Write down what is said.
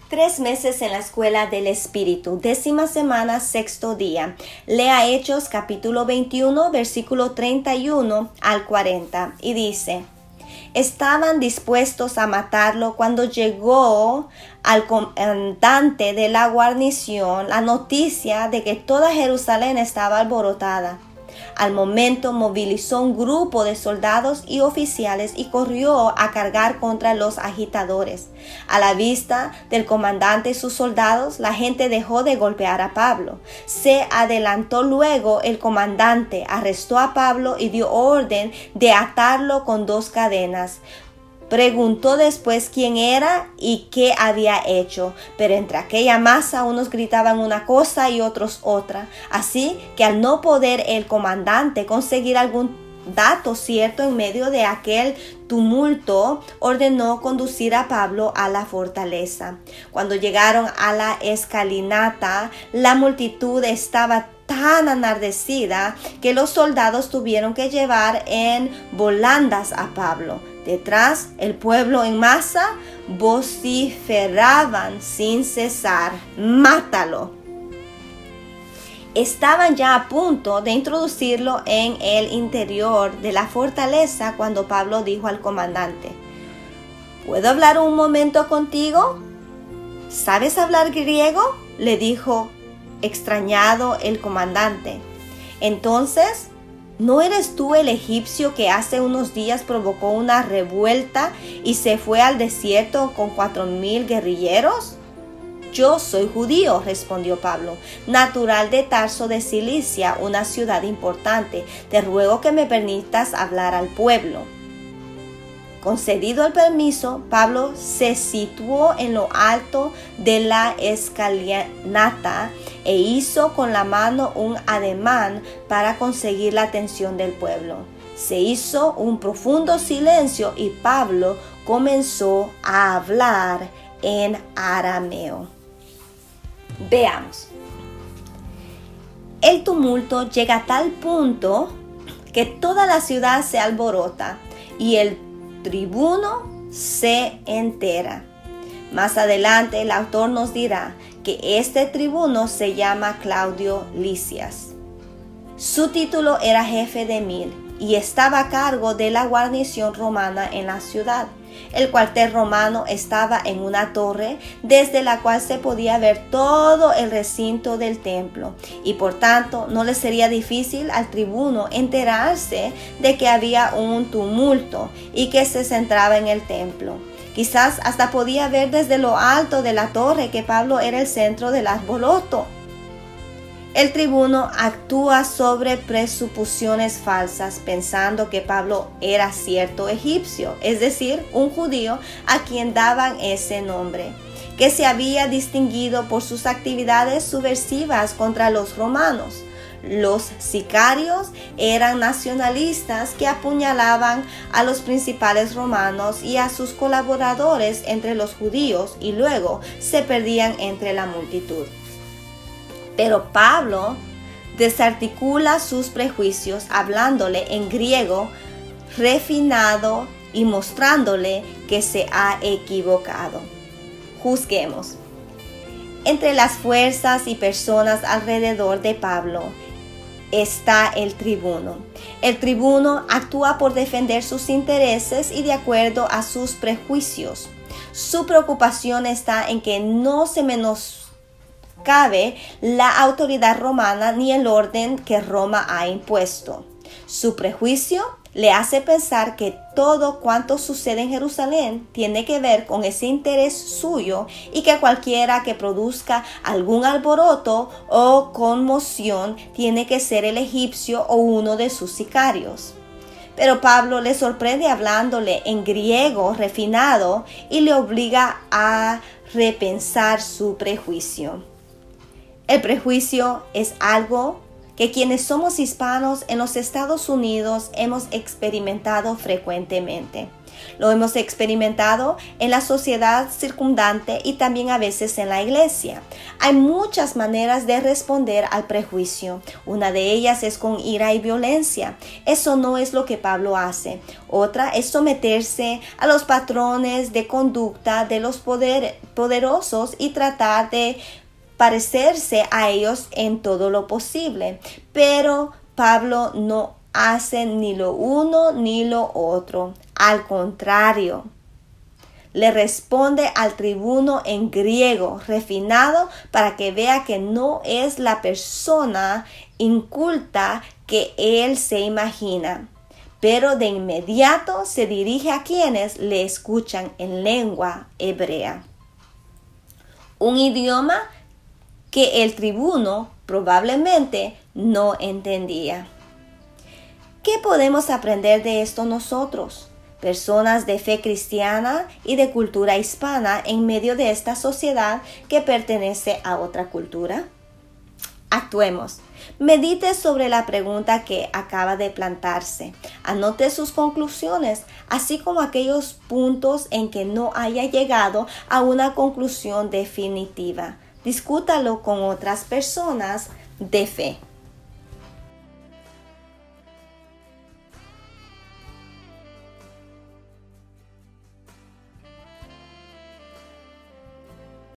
3 meses en la escuela del Espíritu, 10ª semana, 6º día. Lea Hechos capítulo 21, versículo 31 al 40 y dice: Estaban dispuestos a matarlo cuando llegó al comandante de la guarnición la noticia de que toda Jerusalén estaba alborotada. Al momento movilizó un grupo de soldados y oficiales y corrió a cargar contra los agitadores. A la vista del comandante y sus soldados, la gente dejó de golpear a Pablo. Se adelantó luego el comandante, arrestó a Pablo y dio orden de atarlo con 2 cadenas. Preguntó después quién era y qué había hecho, pero entre aquella masa unos gritaban una cosa y otros otra. Así que al no poder el comandante conseguir algún dato cierto en medio de aquel tumulto, ordenó conducir a Pablo a la fortaleza. Cuando llegaron a la escalinata, la multitud estaba tan enardecida que los soldados tuvieron que llevar en volandas a Pablo. Detrás, el pueblo en masa vociferaban sin cesar: ¡Mátalo! Estaban ya a punto de introducirlo en el interior de la fortaleza cuando Pablo dijo al comandante: ¿Puedo hablar un momento contigo? ¿Sabes hablar griego?, le dijo extrañado el comandante. Entonces, ¿no eres tú el egipcio que hace unos días provocó una revuelta y se fue al desierto con 4,000 guerrilleros? Yo soy judío, respondió Pablo, natural de Tarso de Cilicia, una ciudad importante. Te ruego que me permitas hablar al pueblo. Concedido el permiso, Pablo se situó en lo alto de la escalinata e hizo con la mano un ademán para conseguir la atención del pueblo. Se hizo un profundo silencio y Pablo comenzó a hablar en arameo. Veamos. El tumulto llega a tal punto que toda la ciudad se alborota y el tribuno se entera. Más adelante el autor nos dirá que este tribuno se llama Claudio Lisias. Su título era jefe de 1000 y estaba a cargo de la guarnición romana en la ciudad. El cuartel romano estaba en una torre desde la cual se podía ver todo el recinto del templo y por tanto no le sería difícil al tribuno enterarse de que había un tumulto y que se centraba en el templo. Quizás hasta podía ver desde lo alto de la torre que Pablo era el centro del alboroto. El tribuno actúa sobre presuposiciones falsas pensando que Pablo era cierto egipcio, es decir, un judío a quien daban ese nombre, que se había distinguido por sus actividades subversivas contra los romanos. Los sicarios eran nacionalistas que apuñalaban a los principales romanos y a sus colaboradores entre los judíos y luego se perdían entre la multitud. Pero Pablo desarticula sus prejuicios hablándole en griego refinado y mostrándole que se ha equivocado. Juzguemos. Entre las fuerzas y personas alrededor de Pablo está el tribuno. El tribuno actúa por defender sus intereses y de acuerdo a sus prejuicios. Su preocupación está en que no se menoscabe la autoridad romana ni el orden que Roma ha impuesto. Su prejuicio le hace pensar que todo cuanto sucede en Jerusalén tiene que ver con ese interés suyo y que cualquiera que produzca algún alboroto o conmoción tiene que ser el egipcio o uno de sus sicarios. Pero Pablo le sorprende hablándole en griego refinado y le obliga a repensar su prejuicio. El prejuicio es algo que quienes somos hispanos en los Estados Unidos hemos experimentado frecuentemente. Lo hemos experimentado en la sociedad circundante y también a veces en la iglesia. Hay muchas maneras de responder al prejuicio. Una de ellas es con ira y violencia. Eso no es lo que Pablo hace. Otra es someterse a los patrones de conducta de los poderosos y tratar de parecerse a ellos en todo lo posible. Pero Pablo no hace ni lo uno ni lo otro. Al contrario, le responde al tribuno en griego refinado para que vea que no es la persona inculta que él se imagina. Pero de inmediato se dirige a quienes le escuchan en lengua hebrea, un idioma que el tribuno probablemente no entendía. ¿Qué podemos aprender de esto nosotros, personas de fe cristiana y de cultura hispana, en medio de esta sociedad que pertenece a otra cultura? Actuemos. Medite sobre la pregunta que acaba de plantarse. Anote sus conclusiones, así como aquellos puntos en que no haya llegado a una conclusión definitiva. Discútalo con otras personas de fe.